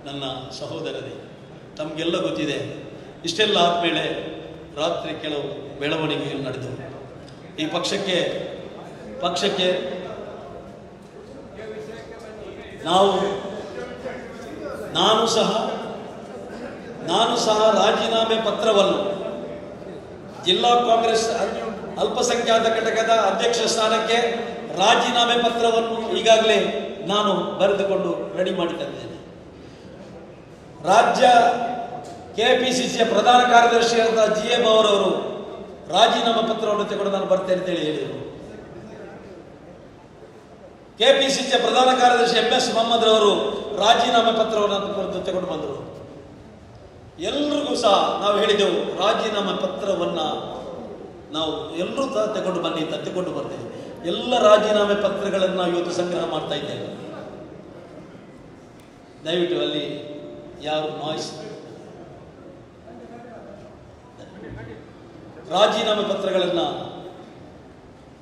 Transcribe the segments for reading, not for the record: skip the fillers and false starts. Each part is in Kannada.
ನನ್ನ ಸಹೋದರರೇ, ತಮಗೆಲ್ಲ ಗೊತ್ತಿದೆ, ಇಷ್ಟೆಲ್ಲ ಆದಮೇಲೆ ರಾತ್ರಿ ಕೆಲವು ಬೆಳವಣಿಗೆಗಳು ನಡೆದವು. ಈ ಪಕ್ಷಕ್ಕೆ ನಾನು ಸಹ ರಾಜೀನಾಮೆ ಪತ್ರವನ್ನು ಜಿಲ್ಲಾ ಕಾಂಗ್ರೆಸ್ ಅಲ್ಪಸಂಖ್ಯಾತ ಘಟಕದ ಅಧ್ಯಕ್ಷ ಸ್ಥಾನಕ್ಕೆ ರಾಜೀನಾಮೆ ಪತ್ರವನ್ನು ಈಗಾಗಲೇ ನಾನು ಬರೆದುಕೊಂಡು ರೆಡಿ ಮಾಡಿ ತಂದಿದ್ದೇನೆ. ರಾಜ್ಯ ಕೆಪಿಸಿಸಿಯ ಪ್ರಧಾನ ಕಾರ್ಯದರ್ಶಿಯಾದ GM ಅವರವರು ರಾಜೀನಾಮೆ ಪತ್ರವನ್ನು ತೆಗೆದು ನಾನು ಬರ್ತೇನೆ ಅಂತೇಳಿ ಹೇಳಿದರು. ಕೆಪಿಸಿಸಿಯ ಪ್ರಧಾನ ಕಾರ್ಯದರ್ಶಿ MS ಮೊಹಮ್ಮದ್ ರವರು ರಾಜೀನಾಮೆ ಪತ್ರವನ್ನು ತೆಗೆದು ಬಂದರು. ಎಲ್ರಿಗೂ ಸಹ ನಾವು ಹೇಳಿದೆವು, ರಾಜೀನಾಮೆ ಪತ್ರವನ್ನು ನಾವು ಎಲ್ಲರೂ ಸಹ ತೆಗೆದು ಬರ್ತೇವೆ. ಎಲ್ಲ ರಾಜೀನಾಮೆ ಪತ್ರಗಳನ್ನು ನಾವು ಇವತ್ತು ಸಂಗ್ರಹ ಮಾಡ್ತಾ ಇದ್ದೇವೆ. ದಯವಿಟ್ಟು ಅಲ್ಲಿ ಯಾರು ನಾಯ್ಸ್, ರಾಜೀನಾಮೆ ಪತ್ರಗಳನ್ನು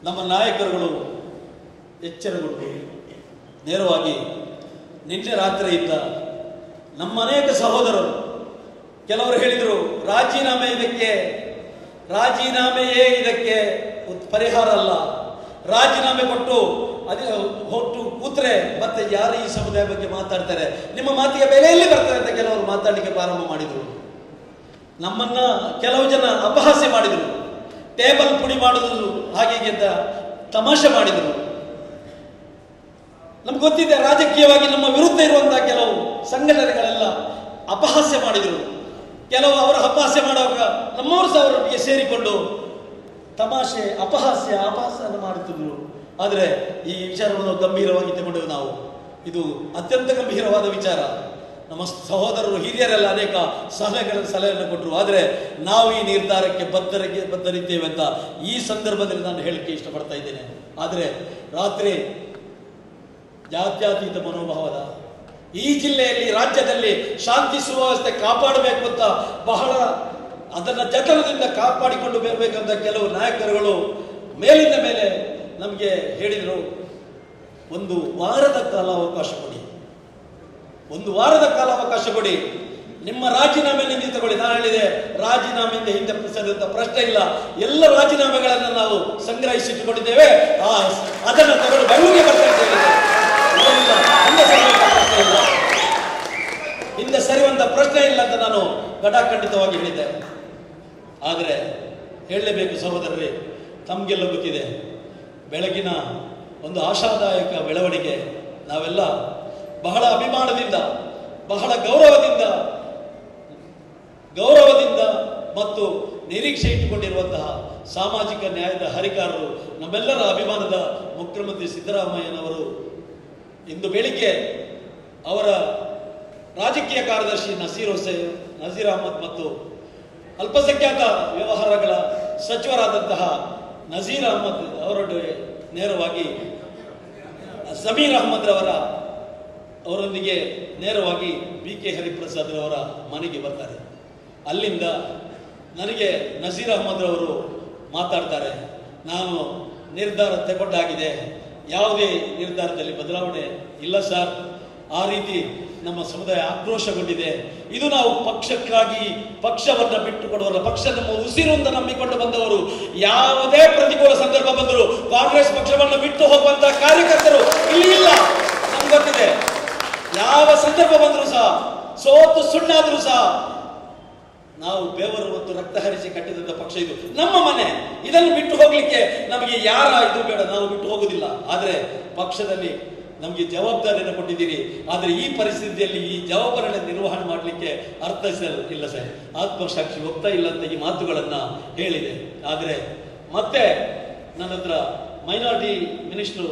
ನಮ್ಮ ನಾಯಕರುಗಳು ಎಚ್ಚರಗೊಂಡು ನೇರವಾಗಿ ನಿನ್ನೆ ರಾತ್ರಿಯಿಂದ ನಮ್ಮ ಅನೇಕ ಸಹೋದರರು ಕೆಲವರು ಹೇಳಿದರು, ರಾಜೀನಾಮೆಯೇ ಇದಕ್ಕೆ ಪರಿಹಾರ ಅಲ್ಲ, ರಾಜೀನಾಮೆ ಕೊಟ್ಟು ಹೊಟ್ಟು ಕೂತ್ರೆ ಮತ್ತೆ ಯಾರು ಈ ಸಮುದಾಯ ಬಗ್ಗೆ ಮಾತಾಡ್ತಾರೆ, ನಿಮ್ಮ ಮಾತಿಗೆ ಬೆಲೆಯಲ್ಲಿ ಬರ್ತಾರೆ ಅಂತ ಕೆಲವರು ಮಾತಾಡಲಿಕ್ಕೆ ಪ್ರಾರಂಭ ಮಾಡಿದರು. ನಮ್ಮನ್ನ ಕೆಲವು ಜನ ಅಪಹಾಸ್ಯ ಮಾಡಿದರು, ಟೇಬಲ್ ಪುಡಿ ಮಾಡುವುದು ಹಾಗೆ ಅಂತ ತಮಾಷೆ ಮಾಡಿದರು. ನಮ್ಗೆ ಗೊತ್ತಿದೆ, ರಾಜಕೀಯವಾಗಿ ನಮ್ಮ ವಿರುದ್ಧ ಇರುವಂತಹ ಕೆಲವು ಸಂಘಟನೆಗಳೆಲ್ಲ ಅಪಹಾಸ್ಯ ಮಾಡಿದರು. ಕೆಲವು ಅವರ ಅಪಹಾಸ್ಯ ಮಾಡುವಾಗ ನಮ್ಮವರು ಸಹ ಅವರೊಟ್ಟಿಗೆ ಸೇರಿಕೊಂಡು ತಮಾಷೆ ಅಪಹಾಸ್ಯವನ್ನು ಮಾಡುತ್ತಿದ್ರು. ಆದರೆ ಈ ವಿಚಾರವನ್ನು ಗಂಭೀರವಾಗಿ ತಗೊಂಡೆವು ನಾವು. ಇದು ಅತ್ಯಂತ ಗಂಭೀರವಾದ ವಿಚಾರ. ನಮ್ಮ ಸಹೋದರರು ಹಿರಿಯರೆಲ್ಲ ಅನೇಕ ಸಲಹೆಯನ್ನು ಕೊಟ್ಟರು. ಆದರೆ ನಾವು ಈ ನಿರ್ಧಾರಕ್ಕೆ ಬದ್ಧರಿದ್ದೇವೆ ಅಂತ ಈ ಸಂದರ್ಭದಲ್ಲಿ ನಾನು ಹೇಳಲಿಕ್ಕೆ ಇಷ್ಟಪಡ್ತಾ ಇದ್ದೇನೆ. ಆದರೆ ರಾತ್ರಿ ಜಾತ್ಯತೀತ ಮನೋಭಾವದ ಈ ಜಿಲ್ಲೆಯಲ್ಲಿ, ರಾಜ್ಯದಲ್ಲಿ ಶಾಂತಿ ಸುವ್ಯವಸ್ಥೆ ಕಾಪಾಡಬೇಕು ಅಂತ ಬಹಳ ಅದನ್ನು ಜತನದಿಂದ ಕಾಪಾಡಿಕೊಂಡು ಬರಬೇಕಂತ ಕೆಲವು ನಾಯಕರುಗಳು ಮೇಲಿಂದ ಮೇಲೆ ನಮಗೆ ಹೇಳಿದರು, ಒಂದು ವಾರದ ಕಾಲ ಅವಕಾಶ ಕೊಡಿ, ನಿಮ್ಮ ರಾಜೀನಾಮೆಯನ್ನು ತಗೊಳ್ಳಿ. ನಾನು ಹೇಳಿದೆ, ರಾಜೀನಾಮೆಯಿಂದ ಹಿಂದೆ ಸರಿದಂತ ಪ್ರಶ್ನೆ ಇಲ್ಲ, ಎಲ್ಲ ರಾಜೀನಾಮೆಗಳನ್ನು ನಾವು ಸಂಗ್ರಹಿಸಿಟ್ಟುಕೊಂಡಿದ್ದೇವೆ, ಅದನ್ನು ತಗೊಂಡು ಬೆಂಗಳೂರಿಗೆ ಬರ್ತೇವೆ ಅಂತ ಹೇಳಿದೆ. ಹಿಂದೆ ಸರಿಯುವಂತ ಪ್ರಶ್ನೆ ಇಲ್ಲ ಅಂತ ನಾನು ಖಡಾಖಂಡಿತವಾಗಿ ಹೇಳಿದ್ದೆ. ಆದರೆ ಹೇಳಲೇಬೇಕು ಸಹೋದರರೇ, ತಮಗೆಲ್ಲ ಗೊತ್ತಿದೆ, ಬೆಳಗಿನ ಒಂದು ಆಶಾದಾಯಕ ಬೆಳವಣಿಗೆ ನಾವೆಲ್ಲ ಬಹಳ ಅಭಿಮಾನದಿಂದ, ಬಹಳ ಗೌರವದಿಂದ ಮತ್ತು ನಿರೀಕ್ಷೆ ಇಟ್ಟುಕೊಂಡಿರುವಂತಹ ಸಾಮಾಜಿಕ ನ್ಯಾಯದ ಹರಿಕಾರರು, ನಮ್ಮೆಲ್ಲರ ಅಭಿಮಾನದ ಮುಖ್ಯಮಂತ್ರಿ ಸಿದ್ದರಾಮಯ್ಯನವರು ಇಂದು ಬೆಳಿಗ್ಗೆ ಅವರ ರಾಜಕೀಯ ಕಾರ್ಯದರ್ಶಿ ನಜೀರ್ ಅಹಮದ್ ಮತ್ತು ಅಲ್ಪಸಂಖ್ಯಾತ ವ್ಯವಹಾರಗಳ ಸಚಿವರಾದಂತಹ ನಜೀರ್ ಅಹಮದ್ ಅವರೊಂದಿಗೆ ನೇರವಾಗಿ ಸಮೀರ್ ಅಹಮದ್ ಅವರೊಂದಿಗೆ ನೇರವಾಗಿ BK ಹರಿಪ್ರಸಾದ್ ಅವರ ಮನೆಗೆ ಬರ್ತಾರೆ. ಅಲ್ಲಿಂದ ನನಗೆ ನಜೀರ್ ಅಹಮದ್ ಅವರು ಮಾತಾಡ್ತಾರೆ, ನಾನು ನಿರ್ಧಾರ ತಗೊಂಡಾಗಿದೆ, ಯಾವುದೇ ನಿರ್ಧಾರದಲ್ಲಿ ಬದಲಾವಣೆ ಇಲ್ಲ ಸರ್, ಆ ರೀತಿ ನಮ್ಮ ಸಮುದಾಯ ಆಕ್ರೋಶಗೊಂಡಿದೆ, ಇದು ನಾವು ಪಕ್ಷಕ್ಕಾಗಿ ಪಕ್ಷವನ್ನು ಬಿಟ್ಟು ಕೊಡುವಲ್ಲ, ಪಕ್ಷ ನಮ್ಮ ಉಸಿರು ಅಂತ ನಂಬಿಕೊಂಡು ಬಂದವರು, ಯಾವುದೇ ಪ್ರತಿಕೂಲ ಸಂದರ್ಭ ಬಂದರು ಕಾಂಗ್ರೆಸ್ ಪಕ್ಷವನ್ನು ಬಿಟ್ಟು ಹೋಗುವಂತಹ ಕಾರ್ಯಕರ್ತರು ಇಲ್ಲಿ ಇಲ್ಲ. ನಮ್ಗೆ ಗೊತ್ತಿದೆ, ಯಾವ ಸಂದರ್ಭ ಬಂದರೂ ಸಹ, ಸೋತು ಸುಣ್ಣಾದರೂ ಸಹ ನಾವು ಬೆವರು ಮತ್ತು ರಕ್ತ ಹರಿಸಿ ಕಟ್ಟಿದಂತ ಪಕ್ಷ ಇದು, ನಮ್ಮ ಮನೆ, ಇದನ್ನು ಬಿಟ್ಟು ಹೋಗ್ಲಿಕ್ಕೆ ನಮಗೆ ಯಾರ ಇದು ಬೇಡ, ನಾವು ಬಿಟ್ಟು ಹೋಗುದಿಲ್ಲ. ಆದರೆ ಪಕ್ಷದಲ್ಲಿ ನಮಗೆ ಜವಾಬ್ದಾರಿಯನ್ನು ಕೊಟ್ಟಿದ್ದೀರಿ, ಆದರೆ ಈ ಪರಿಸ್ಥಿತಿಯಲ್ಲಿ ಈ ಜವಾಬ್ದಾರಿಯನ್ನು ನಿರ್ವಹಣೆ ಮಾಡಲಿಕ್ಕೆ ಅರ್ಥ ಇಲ್ಲ ಸರ್, ಆತ್ಮಸಾಕ್ಷಿ ಹೋಗ್ತಾ ಇಲ್ಲ ಅಂತ ಈ ಮಾತುಗಳನ್ನ ಹೇಳಿದೆ. ಆದರೆ ಮತ್ತೆ ನನ್ನ ಹತ್ರ ಮೈನಾರಿಟಿ ಮಿನಿಸ್ಟರ್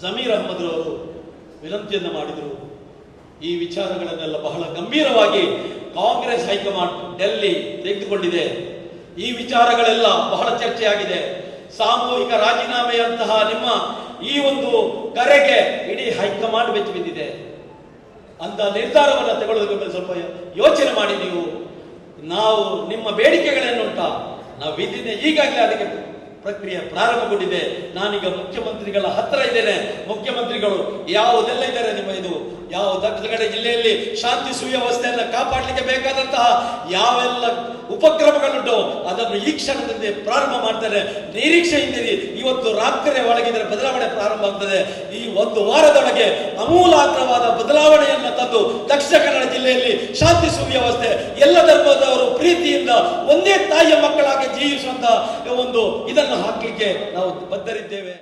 ಜಮೀರ್ ಅಹಮದ್ ಅವರು ವಿನಂತಿಯನ್ನು ಮಾಡಿದರು. ಈ ವಿಚಾರಗಳನ್ನೆಲ್ಲ ಬಹಳ ಗಂಭೀರವಾಗಿ ಕಾಂಗ್ರೆಸ್ ಹೈಕಮಾಂಡ್ ಡೆಲ್ಲಿ ತೆಗೆದುಕೊಂಡಿದೆ. ಈ ವಿಚಾರಗಳೆಲ್ಲ ಬಹಳ ಚರ್ಚೆಯಾಗಿದೆ. ಸಾಮೂಹಿಕ ರಾಜೀನಾಮೆಯಂತಹ ನಿಮ್ಮ ಈ ಒಂದು ಕರೆಗೆ ಇಡೀ ಹೈಕಮಾಂಡ್ ಬೆಚ್ಚಿ ಬಿದ್ದಿದೆ ಅಂತ ನಿರ್ಧಾರವನ್ನು ತಗೊಳ್ಳೋದಕ್ಕೆ ಸ್ವಲ್ಪ ಯೋಚನೆ ಮಾಡಿ. ನೀವು ನಾವು ನಿಮ್ಮ ಬೇಡಿಕೆಗಳೇನುಂಟ ನಾವು ಈಗಾಗಲೇ ಅದಕ್ಕೆ ಪ್ರಕ್ರಿಯೆ ಪ್ರಾರಂಭಗೊಂಡಿದೆ. ನಾನೀಗ ಮುಖ್ಯಮಂತ್ರಿಗಳ ಹತ್ತಿರ ಇದ್ದೇನೆ, ಮುಖ್ಯಮಂತ್ರಿಗಳು ಯಾವುದೆಲ್ಲ ಇದ್ದಾರೆ ನಿಮ್ಮ ಇದು ಯಾವ ದಕ್ಷಿಣ ಕನ್ನಡ ಜಿಲ್ಲೆಯಲ್ಲಿ ಶಾಂತಿ ಸುವ್ಯವಸ್ಥೆಯನ್ನು ಕಾಪಾಡಲಿಕ್ಕೆ ಬೇಕಾದಂತಹ ಯಾವೆಲ್ಲ ಉಪಕ್ರಮಗಳುಂಟು ಅದನ್ನು ಈ ಕ್ಷಣದಿಂದ ಪ್ರಾರಂಭ ಮಾಡ್ತಾರೆ. ನಿರೀಕ್ಷೆಯಿಂದಿರಿ. ಇವತ್ತು ರಾತ್ರಿ ಒಳಗಿದ್ರೆ ಬದಲಾವಣೆ ಪ್ರಾರಂಭ ಆಗ್ತದೆ. ಈ ಒಂದು ವಾರದೊಳಗೆ ಅಮೂಲಾಗ್ರವಾದ ಬದಲಾವಣೆಯನ್ನು ತಂದು ದಕ್ಷಿಣ ಕನ್ನಡ ಜಿಲ್ಲೆಯಲ್ಲಿ ಶಾಂತಿ ಸುವ್ಯವಸ್ಥೆ, ಎಲ್ಲ ಧರ್ಮದವರು ಪ್ರೀತಿಯಿಂದ ಒಂದೇ ತಾಯಿಯ ಮಕ್ಕಳಾಗಿ ಜೀವಿಸುವಂತಹ ಒಂದು ಇದನ್ನು ಹಾಕಲಿಕ್ಕೆ ನಾವು ಬದ್ಧರಿದ್ದೇವೆ.